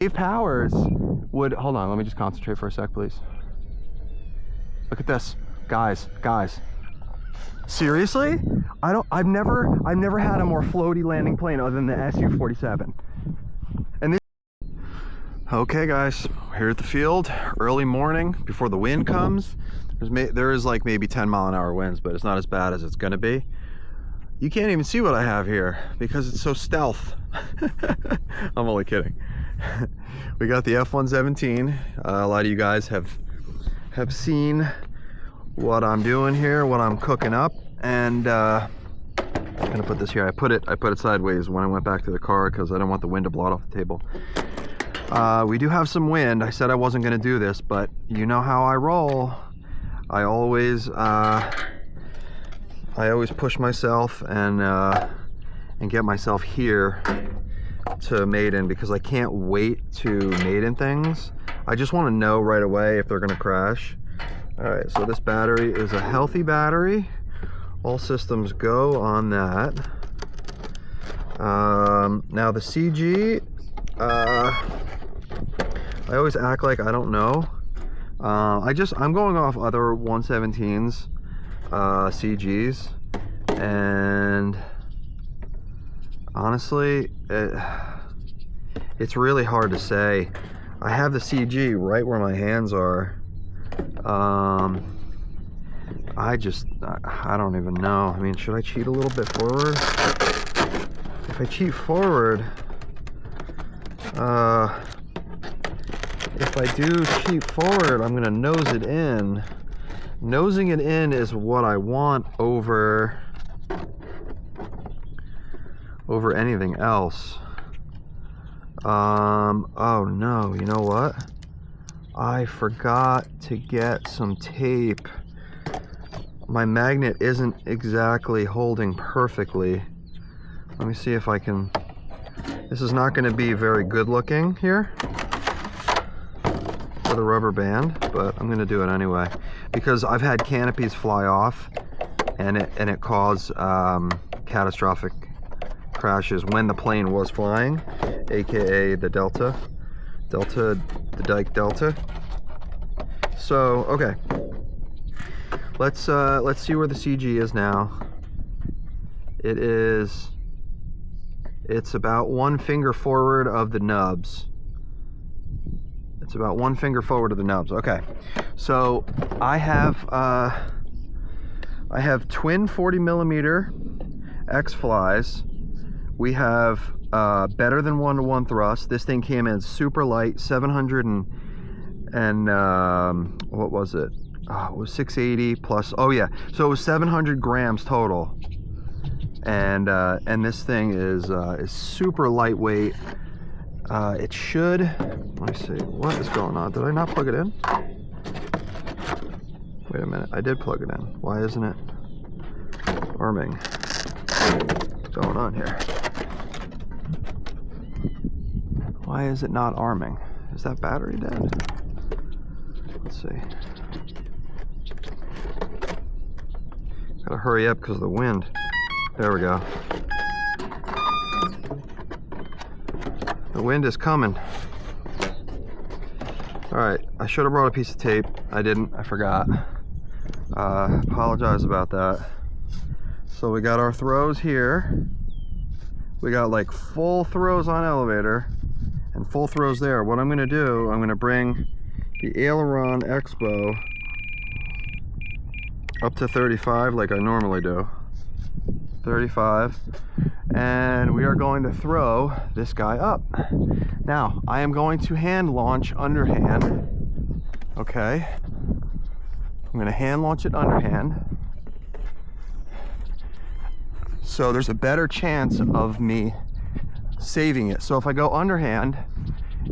Dave Powers would, hold on, let me just concentrate for a sec, please. Look at this, guys. Seriously? I've never had a more floaty landing plane other than the Su-47. And this. Okay, guys, we're here at the field, early morning before the wind comes. There is like maybe 10-mile-an-hour winds, but it's not as bad as it's gonna be. You can't even see what I have here because it's so stealth. I'm only kidding. We got the F117. A lot of you guys have seen what I'm doing here, what I'm cooking up, and I'm gonna put this here. I put it sideways when I went back to the car because I don't want the wind to blow it off the table. We do have some wind. I said I wasn't gonna do this, but you know how I roll. I always push myself and get myself here to Maiden because I can't wait to Maiden things. I just want to know right away if they're going to crash. All right, so this battery is a healthy battery. All systems go on that. Now the CG, I always act like I don't know. I'm going off other 117s, CGs, and honestly, it's really hard to say. I have the CG right where my hands are. I don't even know. I mean, should I cheat a little bit forward? If I cheat forward, if I do cheat forward, I'm gonna nose it in. Nosing it in is what I want over anything else. Oh no, you know what? I forgot to get some tape. My magnet isn't exactly holding perfectly. Let me see if I can. This is not gonna be very good looking here with a rubber band, but I'm gonna do it anyway because I've had canopies fly off and it caused catastrophic crashes when the plane was flying, aka the Delta, the Dyke Delta. So okay, let's see where the CG is now. It's about 1 finger forward of the nubs. It's about 1 finger forward of the nubs. Okay, so I have twin 40mm X flies. We have better than 1-to-1 thrust. This thing came in super light, 700 and what was it? It was 680 plus. Oh yeah, so it was 700 grams total. And this thing is super lightweight. It should. Let me see. What is going on? Did I not plug it in? Wait a minute. I did plug it in. Why isn't it arming? What's going on here? Why is it not arming? Is that battery dead? Let's see. Gotta hurry up because of the wind. There we go. The wind is coming. All right, I should have brought a piece of tape. I didn't, I forgot. Apologize about that. So we got our throws here. We got like full throws on elevator and full throws there. What I'm gonna do, I'm gonna bring the aileron expo up to 35 like I normally do. 35, and we are going to throw this guy up. Now I am going to hand launch underhand. Okay, I'm going to hand launch it underhand, so there's a better chance of me saving it. So if I go underhand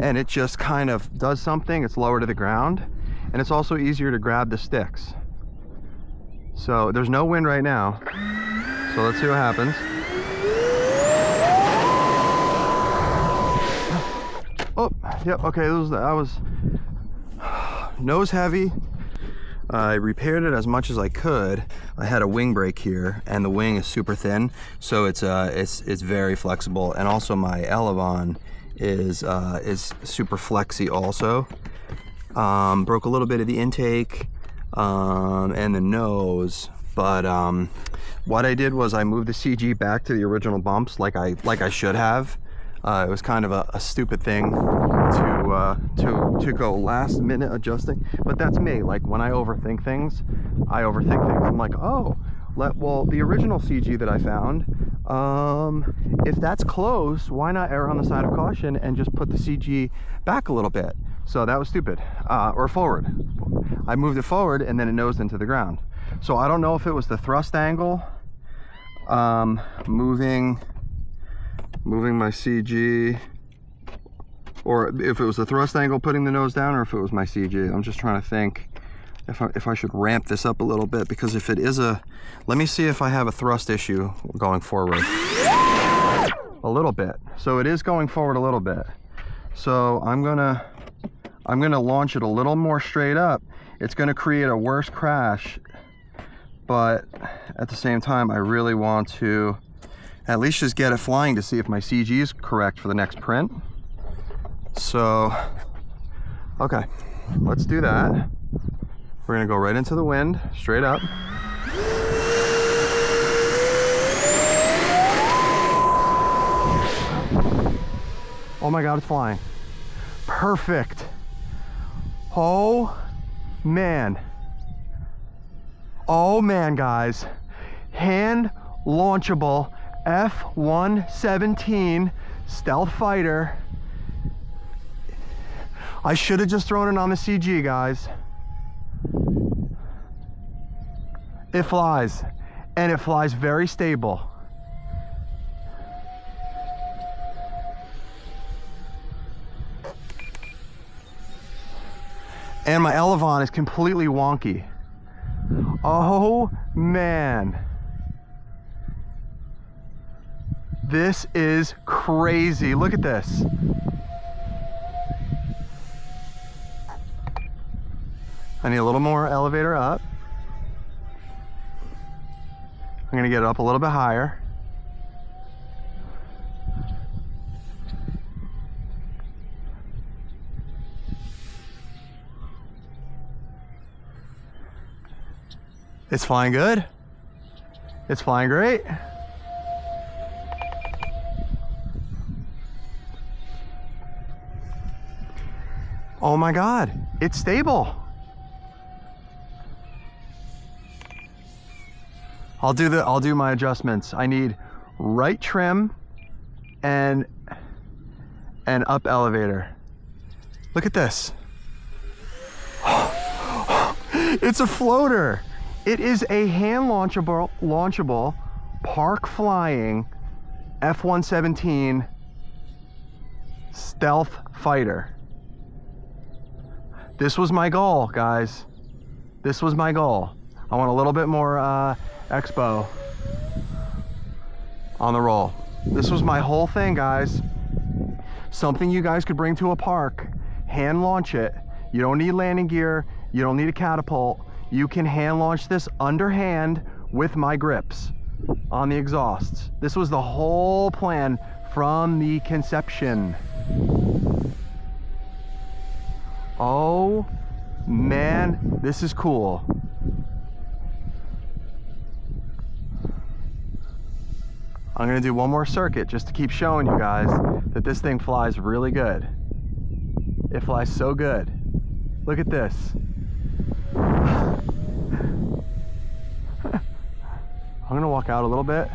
and it just kind of does something, it's lower to the ground, and it's also easier to grab the sticks. So there's no wind right now. So let's see what happens. Oh, yep, okay, I was nose heavy. I repaired it as much as I could. I had a wing brake here, and the wing is super thin, so it's very flexible. And also my elevon is super flexy also. Broke a little bit of the intake and the nose, but what I did was I moved the CG back to the original bumps like I should have. It was kind of a stupid thing to go last minute adjusting, but that's me. Like when I overthink things, I'm like, oh, well, the original CG that I found, if that's close, why not err on the side of caution and just put the CG back a little bit? So that was stupid, or forward. I moved it forward and then it nosed into the ground. So I don't know if it was the thrust angle, moving my CG, or if it was the thrust angle putting the nose down, or if it was my CG. I'm just trying to think if I should ramp this up a little bit, because if it is let me see if I have a thrust issue going forward. A little bit. So it is going forward a little bit. So I'm gonna launch it a little more straight up. It's gonna create a worse crash, but at the same time, I really want to at least just get it flying to see if my CG is correct for the next print. So, okay, let's do that. We're gonna go right into the wind, straight up. Oh my God, it's flying. Perfect. Oh man. Oh man, guys. Hand launchable F117 stealth fighter. I should have just thrown it on the CG, guys. It flies, and it flies very stable. And my elevon is completely wonky. Oh man. This is crazy. Look at this. I need a little more elevator up. I'm gonna get it up a little bit higher. It's flying good. It's flying great. Oh my God, it's stable. I'll do my adjustments. I need right trim and up elevator. Look at this. It's a floater. It is a hand launchable park flying F117 stealth fighter. This was my goal, guys. This was my goal. I want a little bit more expo on the roll. This was my whole thing, guys. Something you guys could bring to a park, hand launch it. You don't need landing gear, you don't need a catapult. You can hand launch this underhand with my grips on the exhausts. This was the whole plan from the conception. Oh man, this is cool. I'm gonna do one more circuit just to keep showing you guys that this thing flies really good. It flies so good. Look at this. I'm gonna walk out a little bit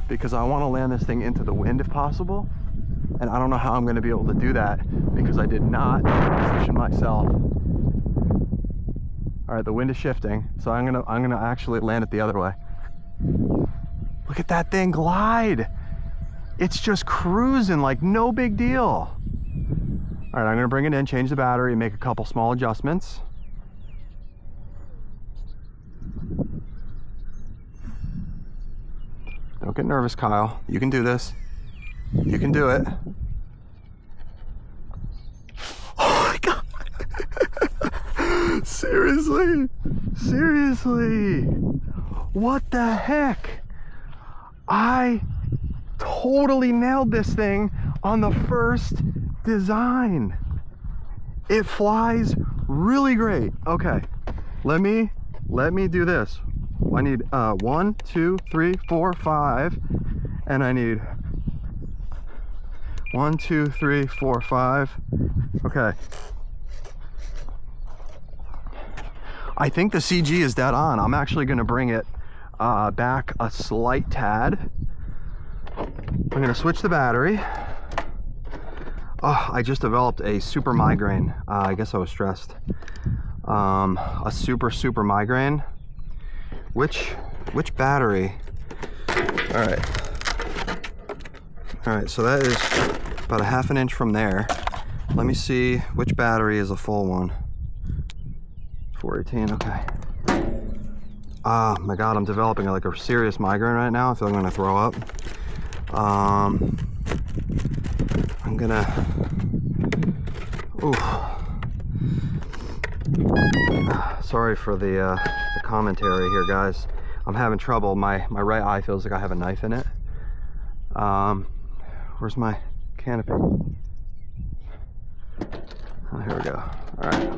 because I want to land this thing into the wind if possible, and I don't know how I'm going to be able to do that because I did not position myself. All right, the wind is shifting, so I'm gonna actually land it the other way. Look at that thing glide. It's just cruising like no big deal. All right, I'm gonna bring it in, change the battery, and make a couple small adjustments. Don't get nervous, Kyle. You can do this. You can do it. Oh my God. Seriously? Seriously? What the heck? I totally nailed this thing on the first design. It flies really great. Okay, let me do this. I need 1, 2, 3, 4, 5, and I need 1, 2, 3, 4, 5. Okay. I think the CG is dead on. I'm actually gonna bring it back a slight tad. I'm gonna switch the battery. Oh, I just developed a super migraine. I guess I was stressed. A super migraine. Which battery? All right, so that is about a ½ inch from there. Let me see which battery is a full one. 418, okay. Ah, my God, I'm developing like a serious migraine right now. I feel like I'm gonna throw up. I'm gonna, ooh. Sorry for the commentary here, guys. I'm having trouble. My right eye feels like I have a knife in it. Where's my canopy? Oh, here we go. All right.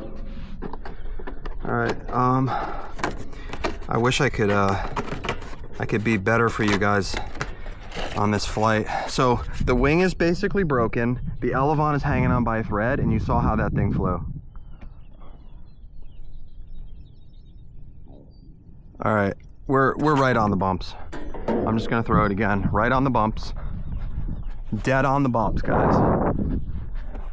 I wish I could be better for you guys on this flight. So the wing is basically broken. The elevon is hanging on by a thread, and you saw how that thing flew. All right, we're right on the bumps. I'm just gonna throw it again. Right on the bumps. Dead on the bumps, guys.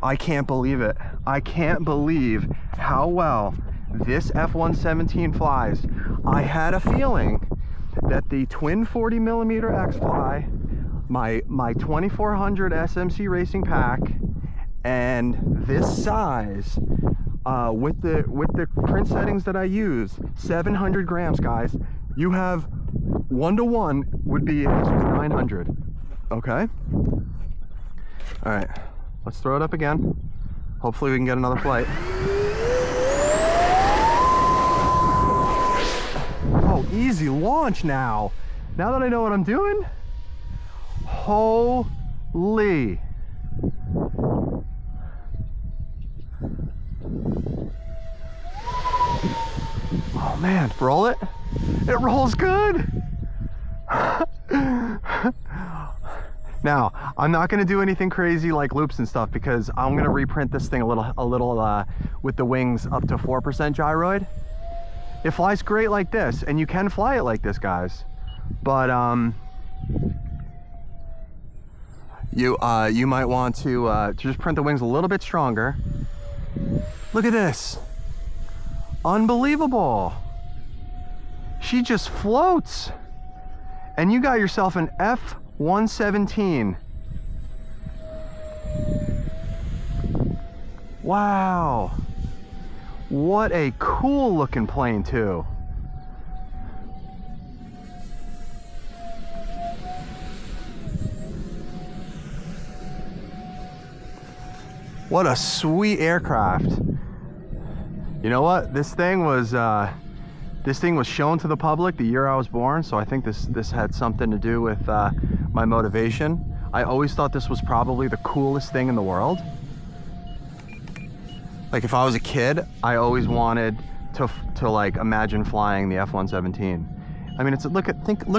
I can't believe it. I can't believe how well this F117 flies. I had a feeling that the twin 40mm X-Fly, my 2400 SMC racing pack, and this size, with the print settings that I use, 700 grams, guys, you have 1-to-1 would be, this was 900. Okay. All right, let's throw it up again. Hopefully we can get another flight. Oh, easy launch now. Now that I know what I'm doing. Holy. Oh man, roll it. It rolls good. Now, I'm not gonna do anything crazy like loops and stuff because I'm gonna reprint this thing a little with the wings up to 4% gyroid. It flies great like this, and you can fly it like this, guys. But you might want to just print the wings a little bit stronger. Look at this. Unbelievable. She just floats. And you got yourself an F117. Wow. What a cool looking plane too. What a sweet aircraft. You know what? This thing was shown to the public the year I was born, so I think this had something to do with my motivation. I always thought this was probably the coolest thing in the world. Like if I was a kid, I always wanted to like imagine flying the F117. I mean, look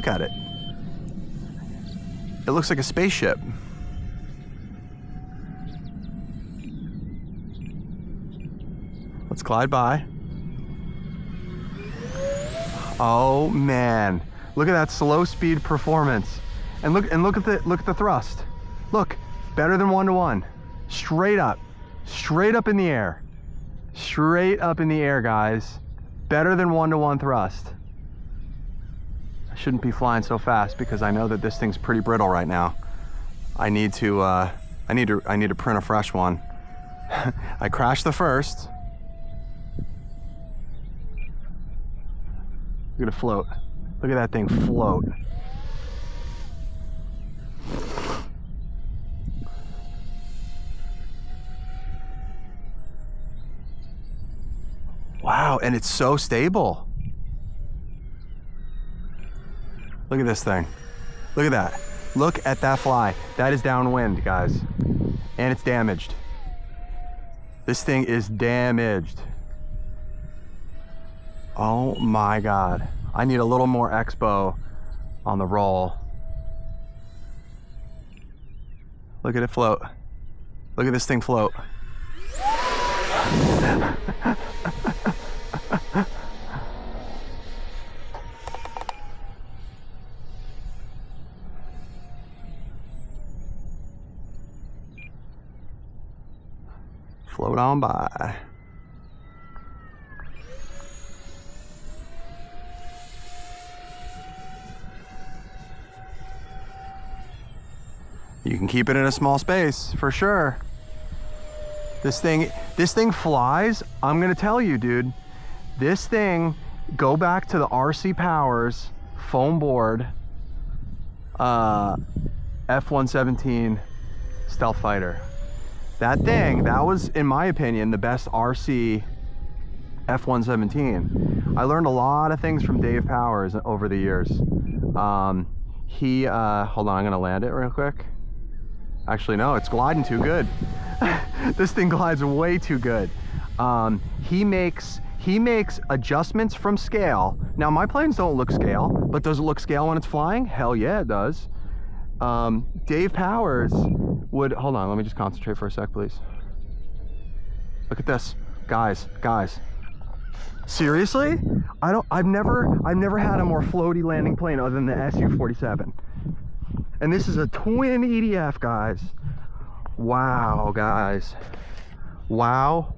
at it. It looks like a spaceship. Let's glide by. Oh man, look at that slow speed performance, and look at the thrust. Look, better than 1-to-1, straight up in the air, guys. Better than 1-to-1 thrust. I shouldn't be flying so fast because I know that this thing's pretty brittle right now. I need to print a fresh one. I crashed the first. Look at it float. Look at that thing float. Wow, and it's so stable. Look at this thing. Look at that. Look at that fly. That is downwind, guys. And it's damaged. This thing is damaged. Oh my God. I need a little more expo on the roll. Look at it float. Look at this thing float. Float on by. You can keep it in a small space for sure. This thing flies. I'm gonna tell you, dude, this thing, go back to the RC Powers foam board F117 stealth fighter. That thing, that was, in my opinion, the best RC F117. I learned a lot of things from Dave Powers over the years. Hold on, I'm gonna land it real quick. Actually, no, it's gliding too good. This thing glides way too good. He makes adjustments from scale. Now, my planes don't look scale, but does it look scale when it's flying? Hell yeah, it does. Dave Powers would, hold on, let me just concentrate for a sec, please. Look at this, guys. Seriously? I've never had a more floaty landing plane other than the SU-47. And this is a twin EDF, guys. Wow, guys. Wow.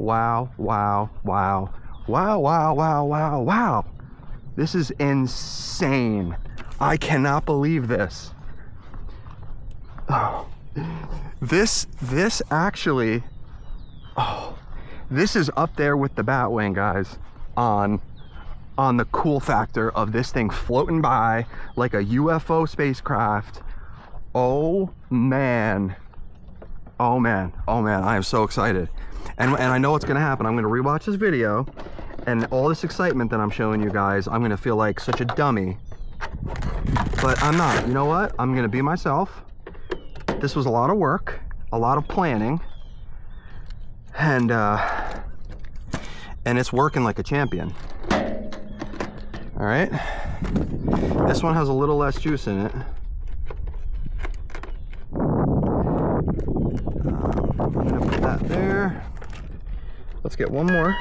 This is insane. I cannot believe this. Oh, this actually, this is up there with the Batwing, guys, on the cool factor of this thing floating by like a UFO spacecraft. Oh man, I am so excited. And I know what's gonna happen. I'm gonna rewatch this video, and all this excitement that I'm showing you guys, I'm gonna feel like such a dummy. But I'm not. You know what? I'm gonna be myself. This was a lot of work, a lot of planning, and it's working like a champion. All right. This one has a little less juice in it. I'm gonna put that there. Let's get one more.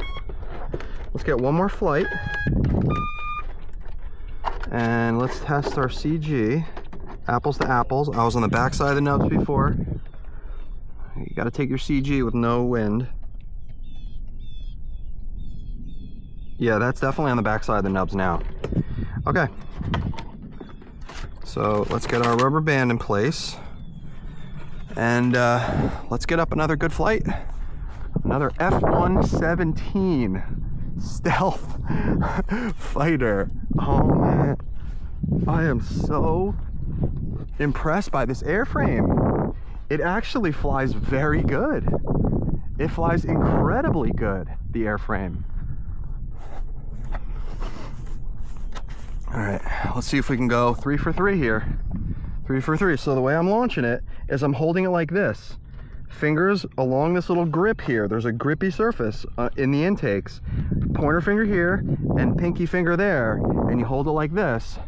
Let's get one more flight. And let's test our CG. Apples to apples. I was on the back side of the nubs before. You gotta take your CG with no wind. Yeah, that's definitely on the back side of the nubs now. Okay. So let's get our rubber band in place. And let's get up another good flight. Another F117 stealth fighter. Oh man, I am so impressed by this airframe. It actually flies very good. It flies incredibly good, the airframe. All right, let's see if we can go 3 for 3 here. 3 for 3. So the way I'm launching it is I'm holding it like this. Fingers along this little grip here. There's a grippy surface in the intakes. Pointer finger here and pinky finger there. And you hold it like this.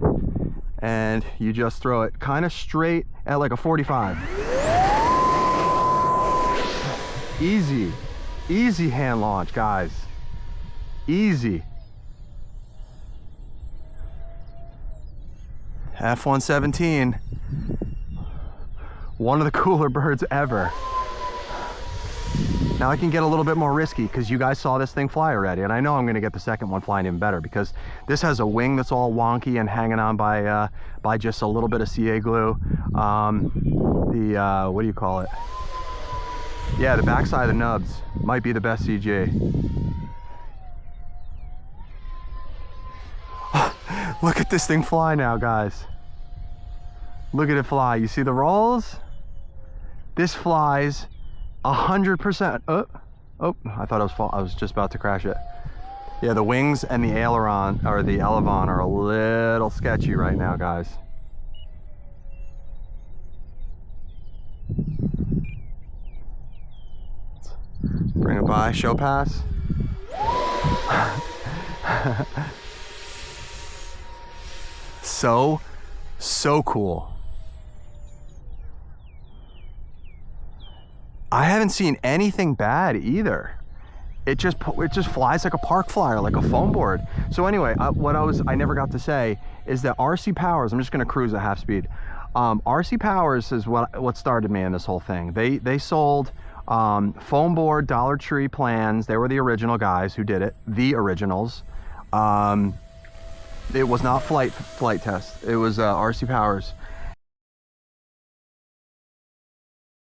And you just throw it kind of straight at like a 45. Easy. Easy hand launch, guys. Easy. F117. One of the cooler birds ever. Now I can get a little bit more risky because you guys saw this thing fly already, and I know I'm going to get the second one flying even better because this has a wing that's all wonky and hanging on by just a little bit of CA glue. What do you call it? Yeah, the backside of the nubs might be the best CG. Look at this thing fly now, guys. Look at it fly. You see the rolls? This flies 100%. Oh, I thought I was just about to crash it. Yeah, the wings and the aileron, or the elevon, are a little sketchy right now, guys. Bring it by, show pass. So cool. I haven't seen anything bad either. It just flies like a park flyer, like a foam board. So anyway, what I never got to say is that RC Powers, I'm just gonna cruise at half speed. RC Powers is what started me in this whole thing. They sold foam board Dollar Tree plans. They were the original guys who did it, the originals. It was not flight test. It was RC Powers.